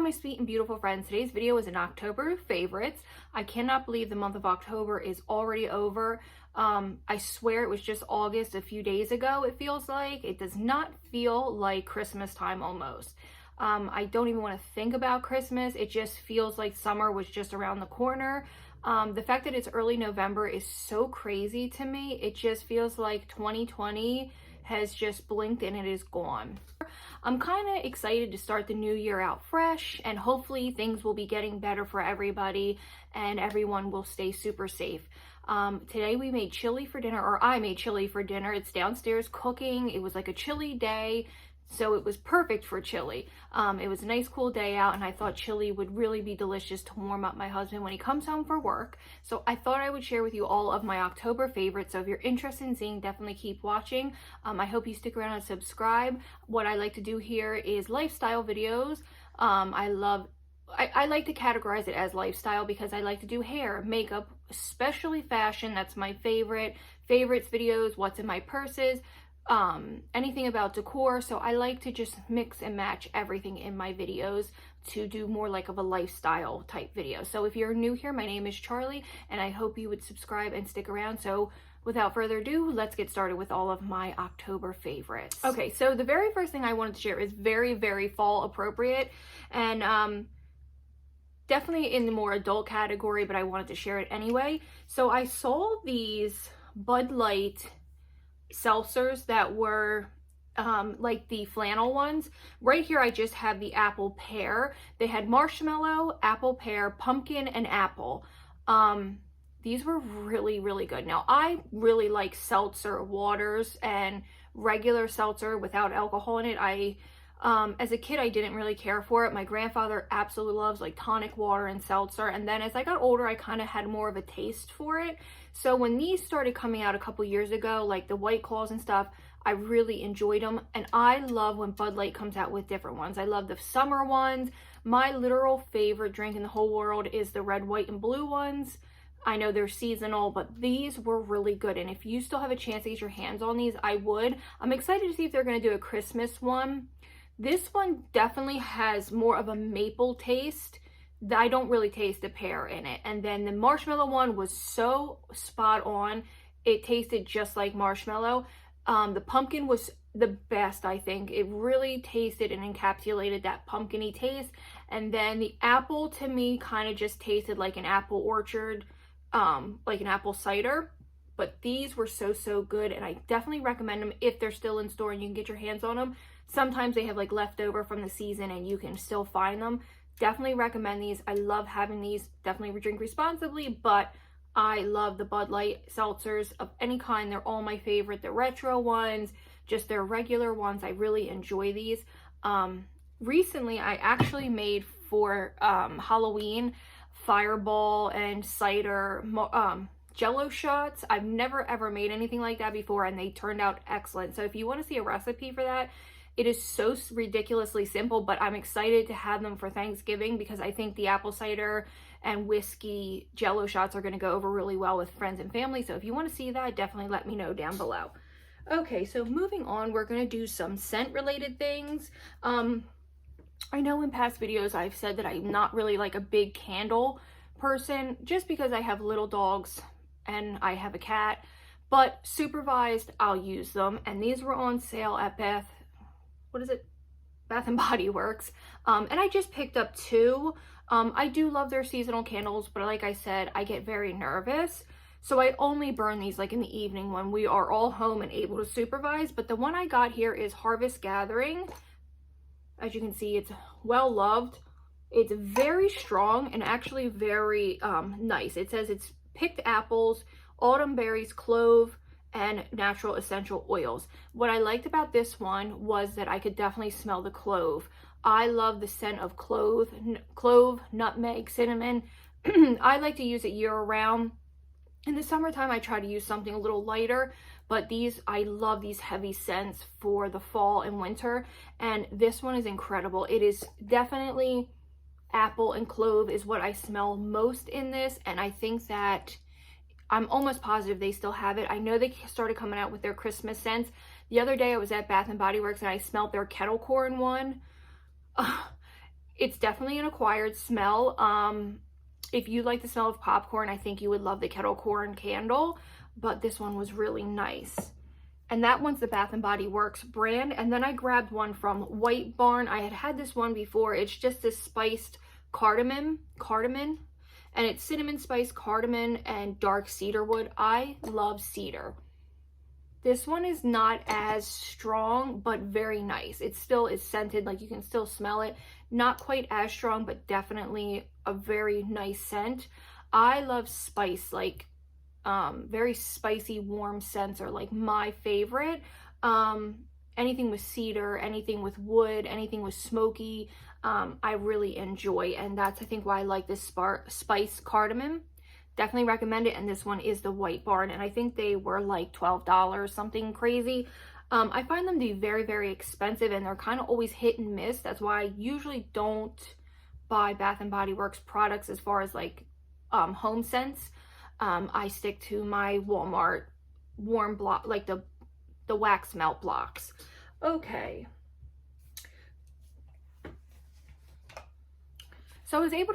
Hello, my sweet and beautiful friends. Today's video is an October favorites. I cannot believe the month of October is already over. I swear it was just August a few days ago, it feels like. It does not feel like Christmas time almost. I don't even want to think about Christmas. It just feels like summer was just around the corner. The fact that it's early November is so crazy to me. It just feels like 2020 has just blinked and it is gone. I'm kind of excited to start the new year out fresh, and hopefully things will be getting better for everybody and everyone will stay super safe. Today we made chili for dinner, or I made chili for dinner. It's downstairs cooking. It was like a chilly day, so it was perfect for chili. It was a nice cool day out, and I thought chili would really be delicious to warm up my husband when he comes home for work. So I thought I would share with you all of my October favorites. So if you're interested in seeing, definitely keep watching. I hope you stick around and subscribe. What I like to do here is lifestyle videos. I like to categorize it as lifestyle because I like to do hair, makeup, especially fashion. That's my favorites videos, what's in my purses, anything about decor. So I like to just mix and match everything in my videos to do more like of a lifestyle type video. So if you're new here, my name is Charlie, and I hope you would subscribe and stick around. So without further ado, let's get started with all of my October favorites. Okay, so the very first thing I wanted to share is very, very fall appropriate, and definitely in the more adult category, but I wanted to share it anyway. So I saw these Bud Light seltzers that were like the flannel ones. Right here I just have the apple pear. They had marshmallow, apple pear, pumpkin, and apple. These were really, really good. Now I really like seltzer waters and regular seltzer without alcohol in it. As a kid, I didn't really care for it. My grandfather absolutely loves like tonic water and seltzer. And then as I got older, I kind of had more of a taste for it. So when these started coming out a couple years ago, like the White Claws and stuff, I really enjoyed them. And I love when Bud Light comes out with different ones. I love the summer ones. My literal favorite drink in the whole world is the red, white, and blue ones. I know they're seasonal, but these were really good. And if you still have a chance to get your hands on these, I would. I'm excited to see if they're going to do a Christmas one. This one definitely has more of a maple taste. I don't really taste the pear in it. And then the marshmallow one was so spot on. It tasted just like marshmallow. The pumpkin was the best, I think. It really tasted and encapsulated that pumpkin-y taste. And then the apple to me kind of just tasted like an apple orchard, like an apple cider. But these were so, so good. And I definitely recommend them if they're still in store and you can get your hands on them. Sometimes they have like leftover from the season and you can still find them. Definitely recommend these. I love having these. Definitely drink responsibly, but I love the Bud Light seltzers of any kind. They're all my favorite. The retro ones, just their regular ones. I really enjoy these. Recently, I actually made for Halloween Fireball and cider Jello shots. I've never ever made anything like that before, and they turned out excellent. So if you want to see a recipe for that, it is so ridiculously simple, but I'm excited to have them for Thanksgiving because I think the apple cider and whiskey Jello shots are going to go over really well with friends and family. So if you want to see that, definitely let me know down below. Okay, so moving on, we're going to do some scent related things. I know in past videos I've said that I'm not really like a big candle person just because I have little dogs and I have a cat, but supervised I'll use them, and these were on sale at Bath and Body Works, and I just picked up two. I do love their seasonal candles, but like I said, I get very nervous, so I only burn these like in the evening when we are all home and able to supervise. But the one I got here is Harvest Gathering. As you can see, it's well loved. It's very strong and actually very nice. It says it's picked apples, autumn berries, clove, and natural essential oils. What I liked about this one was that I could definitely smell the clove. I love the scent of clove, nutmeg, cinnamon. I like to use it year round. In the summertime, I try to use something a little lighter, but I love these heavy scents for the fall and winter, and this one is incredible. It is definitely apple and clove is what I smell most in this, and I think that I'm almost positive they still have it. I know they started coming out with their Christmas scents. The other day I was at Bath and Body Works and I smelled their kettle corn one. It's definitely an acquired smell. If you like the smell of popcorn, I think you would love the kettle corn candle, but this one was really nice. And that one's the Bath & Body Works brand. And then I grabbed one from White Barn. I had this one before. It's just this spiced cardamom, and it's cinnamon spice, cardamom, and dark cedar wood. I love cedar. This one is not as strong, but very nice. It still is scented, like you can still smell it. Not quite as strong, but definitely a very nice scent. I love spice, like very spicy, warm scents are like my favorite. Anything with cedar, anything with wood, anything with smoky, I really enjoy. And that's, I think, why I like this spice cardamom. Definitely recommend it. And this one is the White Barn, and I think they were like $12, something crazy. I find them to be very, very expensive, and they're kind of always hit and miss. That's why I usually don't buy Bath & Body Works products as far as like home scents. I stick to my Walmart warm block, like the wax melt blocks. Okay. So I was able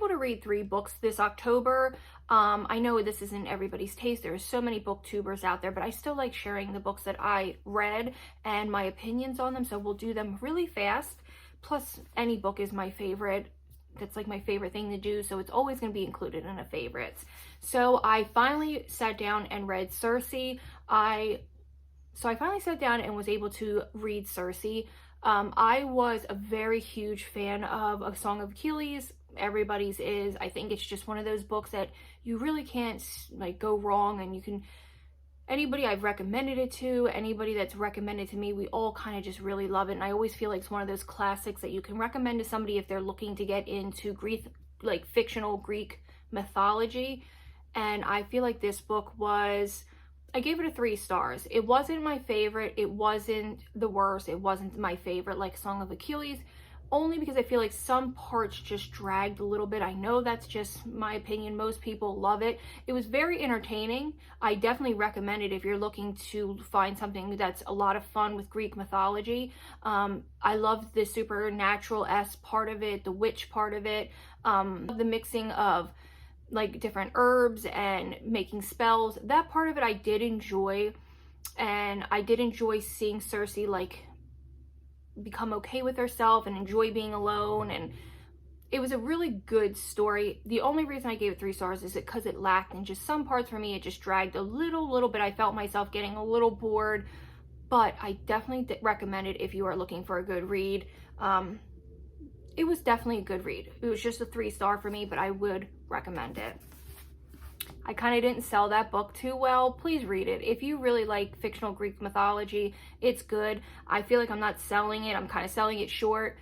to read 3 books this October. I know this isn't everybody's taste. There are so many booktubers out there, but I still like sharing the books that I read and my opinions on them. So we'll do them really fast. Plus, any book is my favorite. That's like my favorite thing to do. So it's always going to be included in a favorites. So I finally sat down and read Cersei. So I finally sat down and was able to read Cersei. I was a very huge fan of A Song of Achilles. Everybody's is. I think it's just one of those books that you really can't like go wrong, and you can, anybody I've recommended it to, anybody that's recommended to me, we all kind of just really love it. And I always feel like it's one of those classics that you can recommend to somebody if they're looking to get into Greek, like fictional Greek mythology. And I feel like this book was, I gave it a 3 stars. It wasn't my favorite. It wasn't the worst. It wasn't my favorite like Song of Achilles, only because I feel like some parts just dragged a little bit. I know that's just my opinion. Most people love it. It was very entertaining. I definitely recommend it if you're looking to find something that's a lot of fun with Greek mythology. I love the supernatural-esque part of it, the witch part of it, the mixing of like different herbs and making spells. That part of it I did enjoy, and I did enjoy seeing Cersei like become okay with herself and enjoy being alone, and it was a really good story. The only reason I gave it 3 stars is because it lacked in just some parts for me. It just dragged a little bit. I felt myself getting a little bored, but I definitely recommend it if you are looking for a good read. It was definitely a good read. It was just a 3-star for me, but I would recommend it. I kind of didn't sell that book too well. Please read it. If you really like fictional Greek mythology, it's good. I feel like I'm not selling it. I'm kind of selling it short.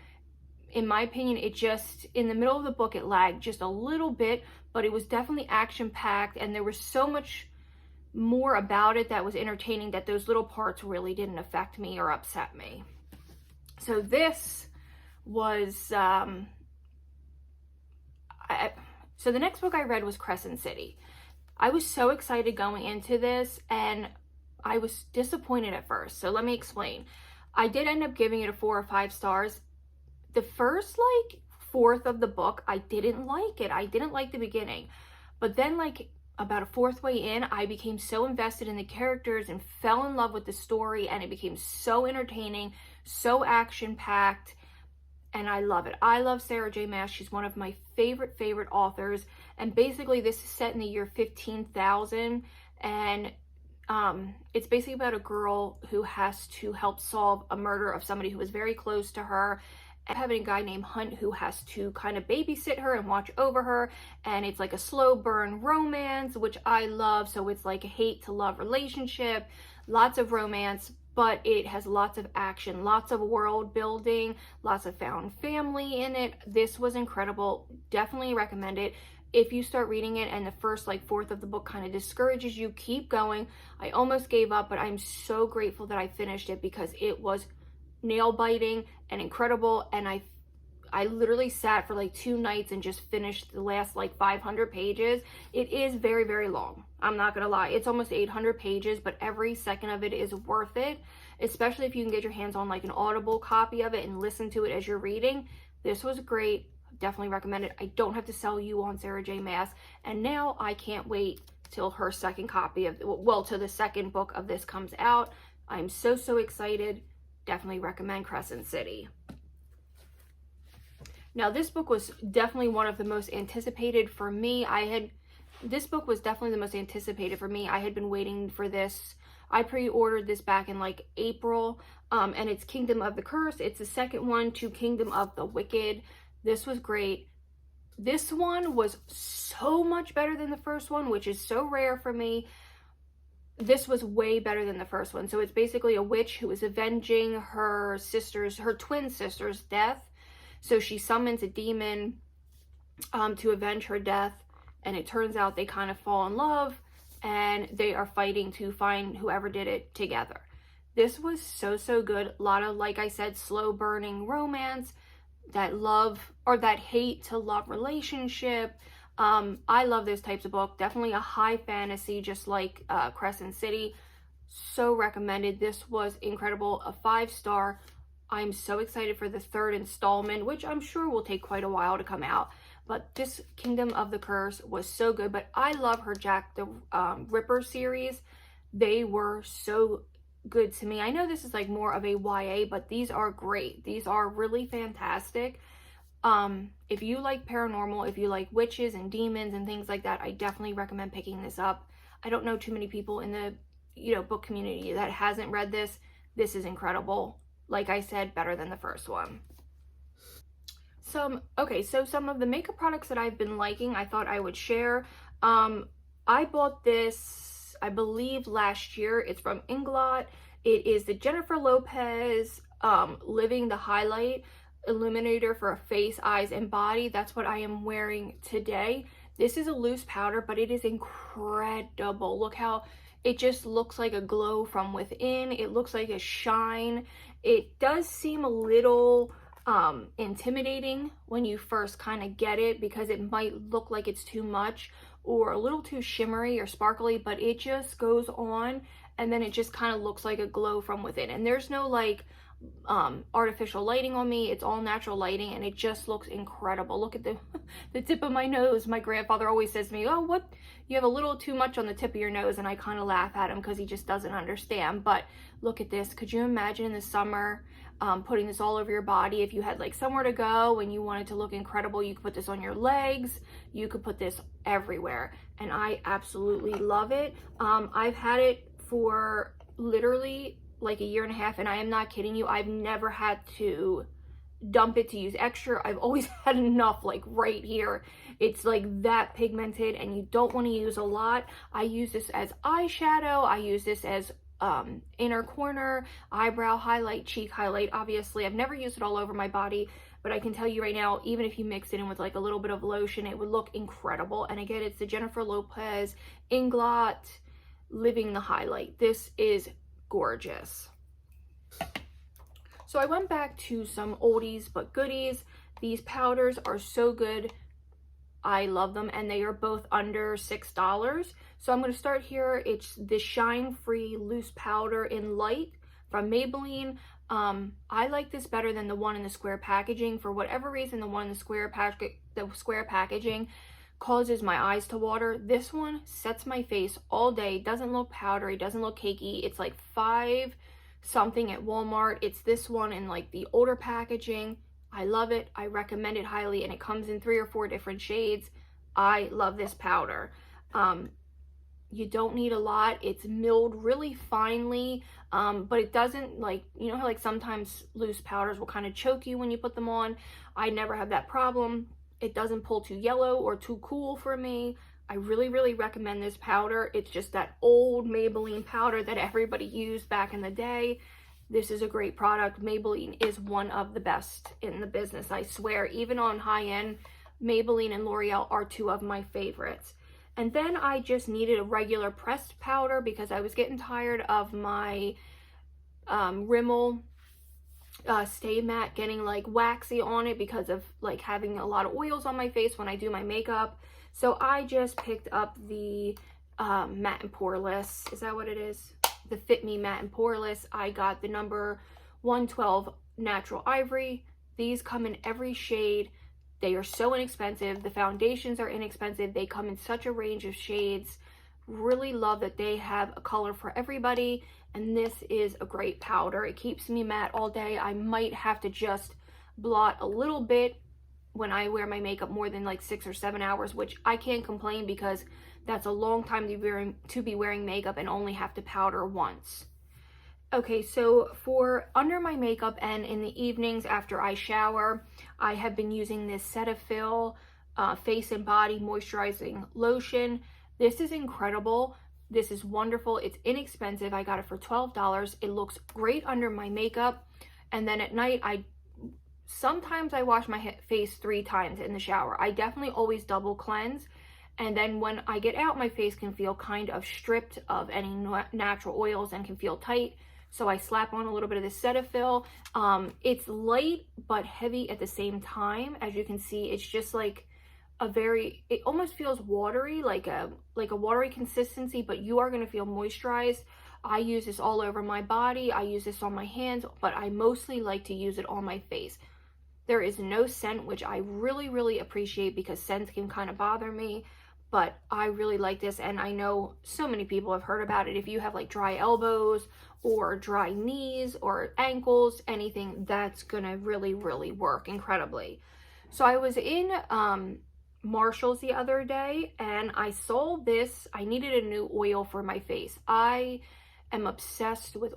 In my opinion, it just, in the middle of the book, it lagged just a little bit, but it was definitely action-packed, and there was so much more about it that was entertaining that those little parts really didn't affect me or upset me. So this was, so the next book I read was Crescent City. I was so excited going into this, and I was disappointed at first. So let me explain. I did end up giving it a 4 or 5 stars. The first like 1/4 of the book, I didn't like it. I didn't like the beginning. But then like about a 4th way in, I became so invested in the characters and fell in love with the story, and it became so entertaining, so action-packed, and I love it. I love Sarah J. Maas. She's one of my favorite authors, and basically this is set in the year 15,000, and it's basically about a girl who has to help solve a murder of somebody who was very close to her, and having a guy named Hunt who has to kind of babysit her and watch over her, and it's like a slow burn romance, which I love. So it's like a hate to love relationship, lots of romance, but it has lots of action, lots of world building, lots of found family in it. This was incredible. Definitely recommend it. If you start reading it and the first like 1/4 of the book kind of discourages you, keep going. I almost gave up, but I'm so grateful that I finished it because it was nail biting and incredible. And I literally sat for like 2 nights and just finished the last like 500 pages. It is very, very long. I'm not gonna lie. It's almost 800 pages, but every second of it is worth it, especially if you can get your hands on like an Audible copy of it and listen to it as you're reading. This was great. Definitely recommend it. I don't have to sell you on Sarah J Maas. And now I can't wait till her second copy of, well, till the second book of this comes out. I'm so, so excited. Definitely recommend Crescent City. Now, this book was definitely one of the most anticipated for me. This book was definitely the most anticipated for me. I had been waiting for this. I pre-ordered this back in like April, and it's Kingdom of the Curse. It's the second one to Kingdom of the Wicked. This was great. This one was so much better than the first one, which is so rare for me. This was way better than the first one. So it's basically a witch who is avenging her twin sister's death. So she summons a demon to avenge her death, and it turns out they kind of fall in love, and they are fighting to find whoever did it together. This was so, so good. A lot of, like I said, slow burning romance, that love or that hate to love relationship. I love those types of book. Definitely a high fantasy, just like Crescent City. So recommended. This was incredible. A 5-star. I'm so excited for the third installment, which I'm sure will take quite a while to come out. But this Kingdom of the Curse was so good. But I love her Jack the Ripper series. They were so good to me. I know this is like more of a YA, but these are great. These are really fantastic. If you like paranormal, if you like witches and demons and things like that, I definitely recommend picking this up. I don't know too many people in the book community that hasn't read this. This is incredible. Like I said, better than the first one. So some of the makeup products that I've been liking, I thought I would share. I bought this, I believe, last year. It's from Inglot. It is the Jennifer Lopez Living the Highlight Illuminator for face, eyes, and body. That's what I am wearing today. This is a loose powder, but it is incredible. Look how it just looks like a glow from within. It looks like a shine. It does seem a little intimidating when you first kind of get it, because it might look like it's too much or a little too shimmery or sparkly, but it just goes on and then it just kind of looks like a glow from within. And there's no like artificial lighting on me. It's all natural lighting, and it just looks incredible. Look at the tip of my nose. My grandfather always says to me, oh, what, you have a little too much on the tip of your nose, and I kind of laugh at him because he just doesn't understand. But look at this. Could you imagine in the summer putting this all over your body? If you had like somewhere to go and you wanted to look incredible, you could put this on your legs, you could put this everywhere, and I absolutely love it. I've had it for literally like a year and a half, and I am not kidding you. I've never had to dump it to use extra. I've always had enough, like right here. It's like that pigmented, and you don't want to use a lot. I use this as eyeshadow. I use this as inner corner, eyebrow highlight, cheek highlight. Obviously, I've never used it all over my body, but I can tell you right now, even if you mix it in with like a little bit of lotion, it would look incredible. And again, it's the Jennifer Lopez Inglot Living the Highlight. This is gorgeous. So I went back to some oldies but goodies. These powders are so good. I love them, and they are both under $6. So I'm going to start here. It's the Shine Free Loose Powder in Light from Maybelline. I like this better than the one in the square packaging. For whatever reason, the one in the square packaging causes my eyes to water. This one sets my face all day. Doesn't look powdery, doesn't look cakey. It's like $5 something at Walmart. It's this one in like the older packaging. I love it. I recommend it highly, and it comes in 3 or 4 different shades. I love this powder. You don't need a lot. It's milled really finely, but it doesn't, like, you know how like sometimes loose powders will kind of choke you when you put them on? I never have that problem. It doesn't pull too yellow or too cool for me. I really, really recommend this powder. It's just that old Maybelline powder that everybody used back in the day. This is a great product. Maybelline is one of the best in the business, I swear. Even on high-end, Maybelline and L'Oreal are 2 of my favorites. And then I just needed a regular pressed powder because I was getting tired of my Rimmel Stay Matte getting like waxy on it because of like having a lot of oils on my face when I do my makeup. So I just picked up the Matte and Poreless. Is that what it is? The Fit Me Matte and Poreless. I got the number 112 Natural Ivory. These come in every shade. They are so inexpensive. The foundations are inexpensive. They come in such a range of shades. Really love that they have a color for everybody. And this is a great powder. It keeps me matte all day. I might have to just blot a little bit when I wear my makeup more than like 6 or 7 hours, which I can't complain because that's a long time to be wearing makeup and only have to powder once. Okay, so for under my makeup and in the evenings after I shower, I have been using this Cetaphil face and body moisturizing lotion. This is incredible. This is wonderful. It's inexpensive. I got it for $12. It looks great under my makeup. And then at night, sometimes I wash my face 3 times in the shower. I definitely always double cleanse. And then when I get out, my face can feel kind of stripped of any natural oils and can feel tight. So I slap on a little bit of the Cetaphil. It's light but heavy at the same time. As you can see, it's just like it almost feels watery, like a watery consistency, but you are going to feel moisturized. I use this all over my body. I use this on my hands, but I mostly like to use it on my face. There is no scent, which I really, really appreciate because scents can kind of bother me. But I really like this, and I know so many people have heard about it. If you have like dry elbows or dry knees or ankles, anything, that's gonna really, really work incredibly. So I was in Marshall's the other day and I saw this. I needed a new oil for my face. I am obsessed with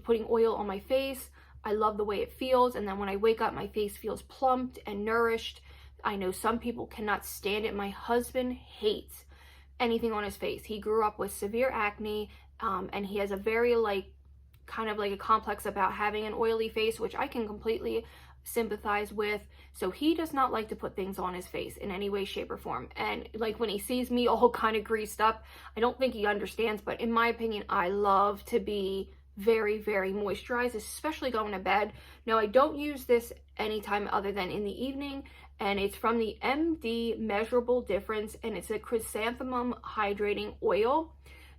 putting oil on my face. I love the way it feels, and then when I wake up, my face feels plumped and nourished. I know some people cannot stand it. My husband hates anything on his face. He grew up with severe acne, and he has a very kind of a complex about having an oily face, which I can completely sympathize with. So he does not like to put things on his face in any way, shape, or form. And like when he sees me all kind of greased up, I don't think he understands, but in my opinion, I love to be very, very moisturized, especially going to bed. Now, I don't use this anytime other than in the evening, and it's from the MD Measurable Difference, and it's a chrysanthemum hydrating oil.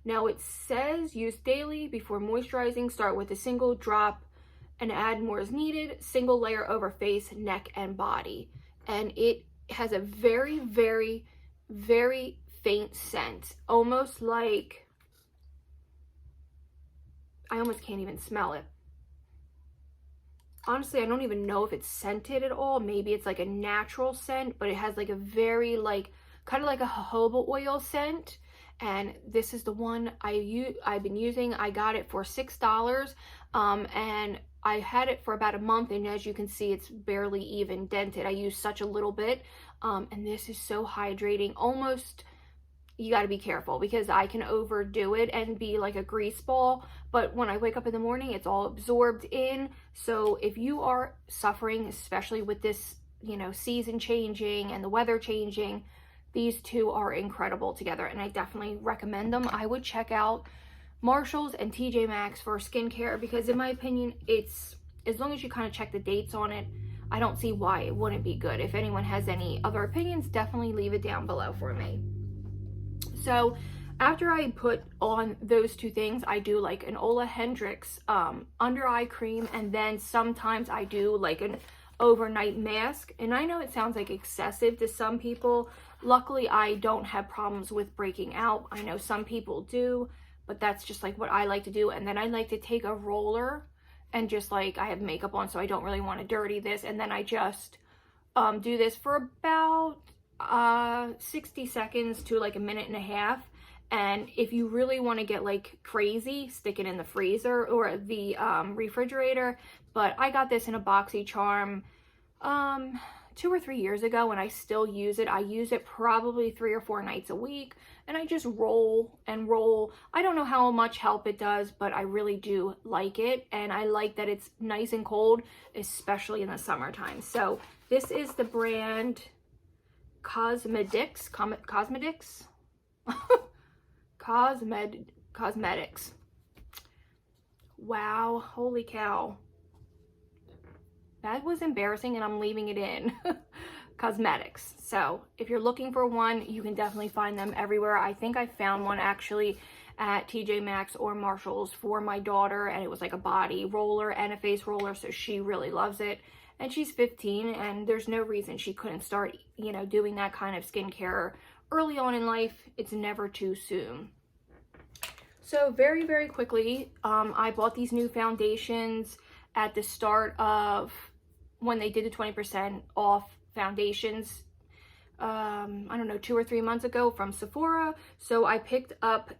Now, it says use daily before moisturizing. Start with a single drop and add more as needed. Single layer over face, neck, and body. And it has a very, very, very faint scent, almost like, I almost can't even smell it. Honestly, I don't even know if it's scented at all. Maybe it's like a natural scent, but it has like a very kind of like a jojoba oil scent. And this is the one I've been using. I got it for $6, and I had it for about a month, and as you can see, it's barely even dented. I used such a little bit, and this is so hydrating. Almost, you got to be careful because I can overdo it and be like a grease ball, but when I wake up in the morning, it's all absorbed in. So if you are suffering, especially with this, season changing and the weather changing, these two are incredible together, and I definitely recommend them. I would check out Marshall's and TJ Maxx for skincare because in my opinion, it's, as long as you kind of check the dates on it, I don't see why it wouldn't be good. If anyone has any other opinions, definitely leave it down below for me. So after I put on those two things, I do like an Ola Hendrix under eye cream, and then sometimes I do like an overnight mask. And I know it sounds like excessive to some people. Luckily, I don't have problems with breaking out. I know some people do, but that's just like what I like to do. And then I like to take a roller and just I have makeup on, so I don't really want to dirty this. And then I just do this for about 60 seconds to like a minute and a half. And if you really want to get crazy, stick it in the freezer or the refrigerator. But I got this in a BoxyCharm 2 or 3 years ago, and I still use it. I use it probably 3 or 4 nights a week, and I just roll and roll. I don't know how much help it does, but I really do like it, and I like that it's nice and cold, especially in the summertime. So this is the brand Cosmetics. Wow, holy cow. That was embarrassing, and I'm leaving it in. Cosmetics. So if you're looking for one, you can definitely find them everywhere. I think I found one actually at TJ Maxx or Marshall's for my daughter, and it was like a body roller and a face roller, so she really loves it. and she's 15, and there's no reason she couldn't start, you know, doing that kind of skincare early on in life. It's never too soon. So very, very quickly, I bought these new foundations at the start of when they did the 20% off foundations, I don't know, 2 or 3 months ago from Sephora. So I picked up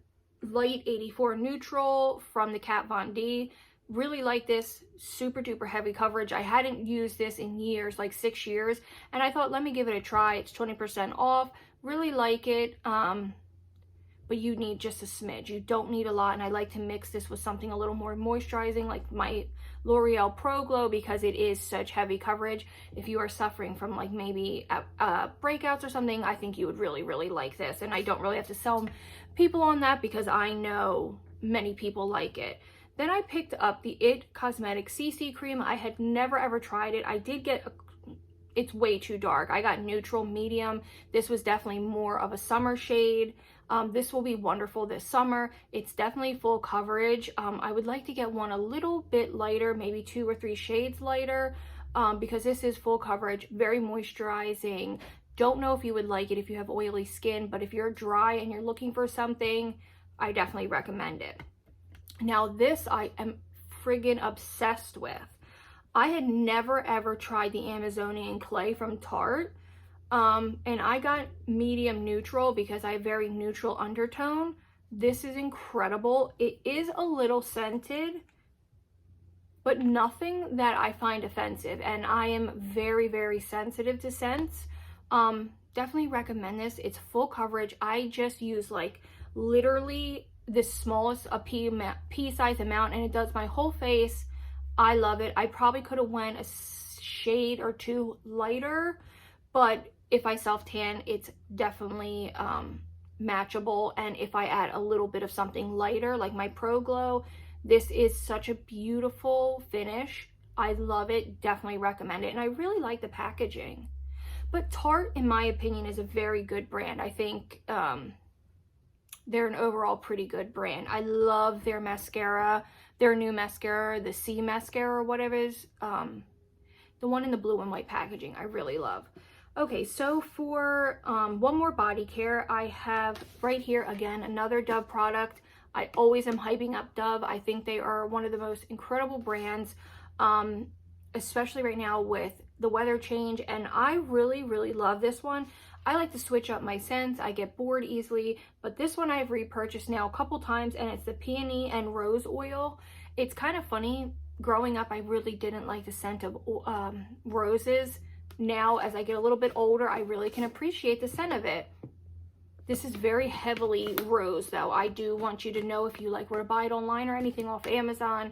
Light 84 Neutral from the Kat Von D. Really like this, super duper heavy coverage. I hadn't used this in years, like 6 years, and I thought, let me give it a try. It's 20% off. Really like it. But you need just a smidge. You don't need a lot, and I like to mix this with something a little more moisturizing, like my L'Oreal Pro Glow, because it is such heavy coverage. If you are suffering from like maybe breakouts or something, I think you would really, really like this. And I don't really have to sell people on that because I know many people like it. Then I picked up the IT Cosmetics CC cream. I had never ever tried it. I did get it's way too dark. I got neutral medium. This was definitely more of a summer shade. This will be wonderful this summer. It's definitely full coverage. I would like to get one a little bit lighter, maybe 2 or 3 shades lighter, because this is full coverage, very moisturizing. Don't know if you would like it if you have oily skin, but if you're dry and you're looking for something, I definitely recommend it. Now this I am friggin' obsessed with. I had never ever tried the Amazonian clay from Tarte. And I got medium neutral because I have very neutral undertone. This is incredible. It is a little scented, but nothing that I find offensive. And I am very, very sensitive to scents. Definitely recommend this. It's full coverage. I just use like literally the smallest pea size amount, and it does my whole face. I love it. I probably could have went a shade or 2 lighter, but if I self-tan, it's definitely matchable. And if I add a little bit of something lighter, like my Pro Glow, this is such a beautiful finish. I love it. Definitely recommend it. And I really like the packaging. But Tarte, in my opinion, is a very good brand. I think they're an overall pretty good brand. I love their mascara, their new mascara, the C mascara or whatever it is. The one in the blue and white packaging, I really love. Okay, so for one more body care, I have right here, again, another Dove product. I always am hyping up Dove. I think they are one of the most incredible brands, especially right now with the weather change, and I really, really love this one. I like to switch up my scents. I get bored easily, but this one I've repurchased now a couple times, and it's the peony and rose oil. It's kind of funny. Growing up, I really didn't like the scent of roses. Now, as I get a little bit older, I really can appreciate the scent of it. This is very heavily rose, though. I do want you to know, if you like were to buy it online or anything off Amazon,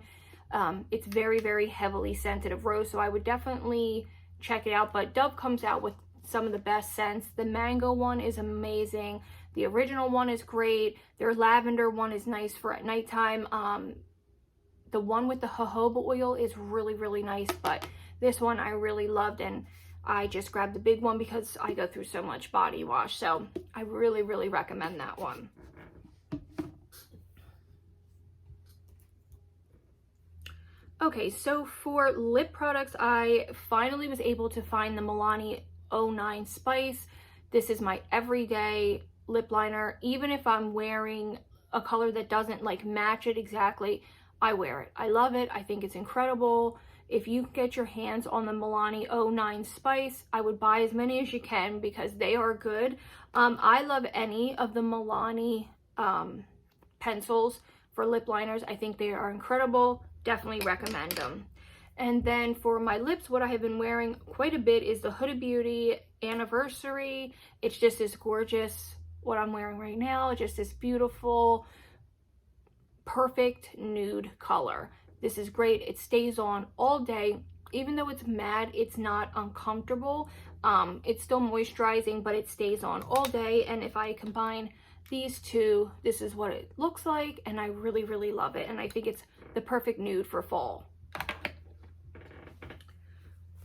it's very, very heavily scented of rose, so I would definitely check it out. But Dove comes out with some of the best scents. The mango one is amazing. The original one is great. Their lavender one is nice for at nighttime. The one with the jojoba oil is really, really nice, but this one I really loved, and I just grabbed the big one because I go through so much body wash. So I really, really recommend that one. Okay, so for lip products, I finally was able to find the Milani 09 Spice. This is my everyday lip liner. Even if I'm wearing a color that doesn't like match it exactly, I wear it. I love it. I think it's incredible. If you get your hands on the Milani 09 Spice, I would buy as many as you can because they are good. I love any of the Milani pencils for lip liners. I think they are incredible. Definitely recommend them. And then for my lips, what I have been wearing quite a bit is the Huda Beauty Anniversary. It's just this gorgeous, what I'm wearing right now, just this beautiful, perfect nude color. This is great. It stays on all day. Even though it's matte, it's not uncomfortable. It's still moisturizing, but it stays on all day. And if I combine these two, this is what it looks like, and I really, really love it. And I think it's the perfect nude for fall.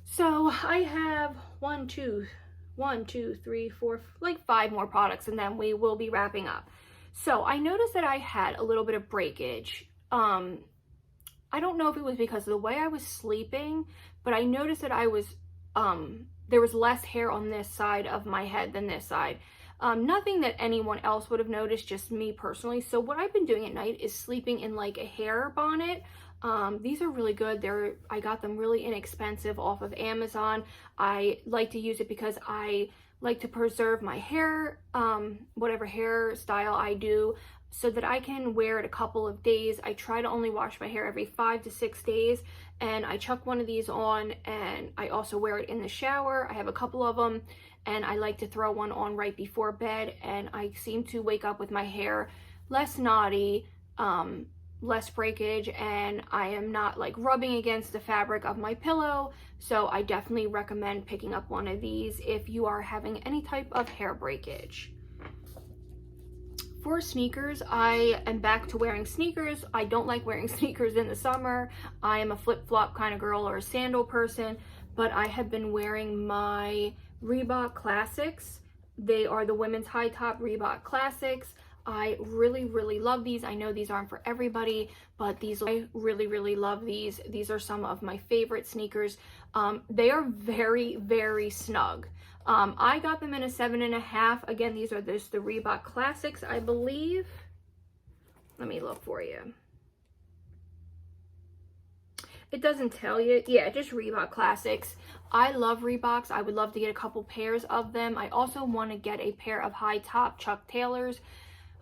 So I have 1, 2, 3, 4, like 5 more products, and then we will be wrapping up. So I noticed that I had a little bit of breakage. I don't know if it was because of the way I was sleeping, but I noticed that I was, there was less hair on this side of my head than this side. Nothing that anyone else would have noticed, just me personally. So what I've been doing at night is sleeping in like a hair bonnet. These are really good. I got them really inexpensive off of Amazon. I like to use it because I like to preserve my hair, whatever hairstyle I do, so that I can wear it a couple of days. I try to only wash my hair every 5 to 6 days, and I chuck one of these on, and I also wear it in the shower. I have a couple of them, and I like to throw one on right before bed, and I seem to wake up with my hair less knotty, less breakage, and I am not like rubbing against the fabric of my pillow. So I definitely recommend picking up one of these if you are having any type of hair breakage. For sneakers, I am back to wearing sneakers. I don't like wearing sneakers in the summer. I am a flip-flop kind of girl or a sandal person, but I have been wearing my Reebok Classics. They are the women's high top Reebok Classics. I really love these. I know these aren't for everybody, but I really love these. These are some of my favorite sneakers. They are very snug. I got them in a 7.5. Again, these are the Reebok Classics, I believe. Let me look for you. It doesn't tell you. Yeah, just Reebok Classics. I love Reeboks. I would love to get a couple pairs of them. I also want to get a pair of high top Chuck Taylors.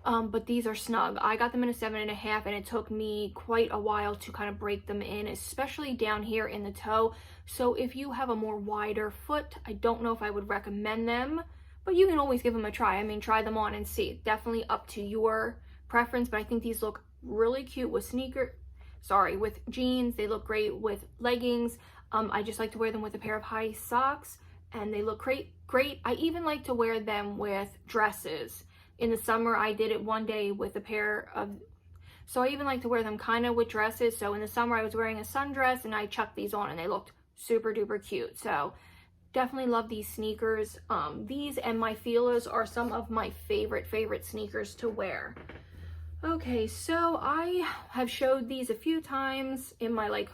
But these are snug. I got them in a 7.5, and it took me quite a while to kind of break them in, especially down here in the toe. So if you have a more wider foot, I don't know if I would recommend them, but you can always give them a try. I mean, try them on and see. Definitely up to your preference, but I think these look really cute with with jeans. They look great with leggings. I just like to wear them with a pair of high socks, and they look great. I even like to wear them with dresses. In the summer, I did it one day with a pair of, so I even like to wear them kind of with dresses. So in the summer, I was wearing a sundress, and I chucked these on, and they looked super duper cute. So definitely love these sneakers. These and my Fila's are some of my favorite sneakers to wear. Okay, so I have showed these a few times in my like,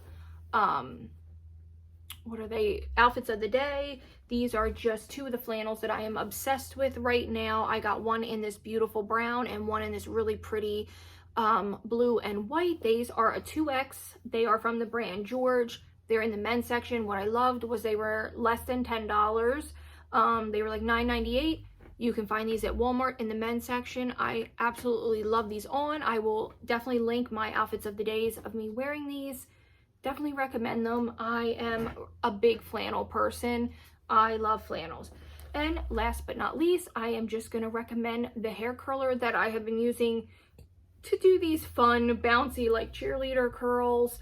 what are they, outfits of the day. These are just two of the flannels that I am obsessed with right now. I got one in this beautiful brown and one in this really pretty blue and white. These are a 2X. They are from the brand George. They're in the men's section. What I loved was they were less than $10. They were like $9.98. You can find these at Walmart in the men's section. I absolutely love these on. I will definitely link my outfits of the days of me wearing these. Definitely recommend them. I am a big flannel person. I love flannels. And last but not least, I am just going to recommend the hair curler that I have been using to do these fun, bouncy, like cheerleader curls.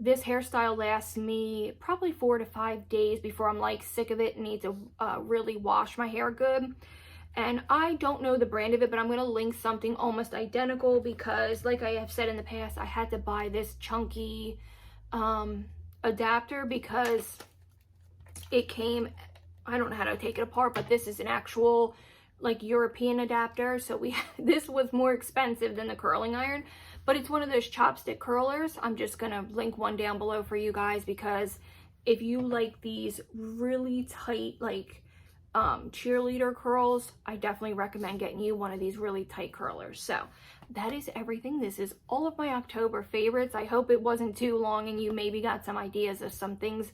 This hairstyle lasts me probably 4 to 5 days before I'm like sick of it and need to really wash my hair good. And I don't know the brand of it, but I'm going to link something almost identical because, like I have said in the past, I had to buy this chunky adapter because it came, I don't know how to take it apart, but this is an actual like European adapter. So this was more expensive than the curling iron, but it's one of those chopstick curlers. I'm just going to link one down below for you guys because if you like these really tight, like cheerleader curls, I definitely recommend getting you one of these really tight curlers. So that is everything. This is all of my October favorites. I hope it wasn't too long and you maybe got some ideas of some things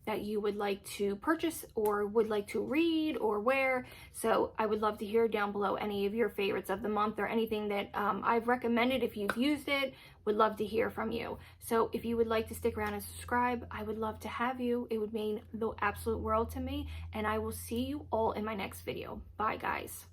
that you would like to purchase or would like to read or wear. So I would love to hear down below any of your favorites of the month or anything that I've recommended. If you've used it, would love to hear from you. So if you would like to stick around and subscribe, I would love to have you. It would mean the absolute world to me, and I will see you all in my next video. Bye guys.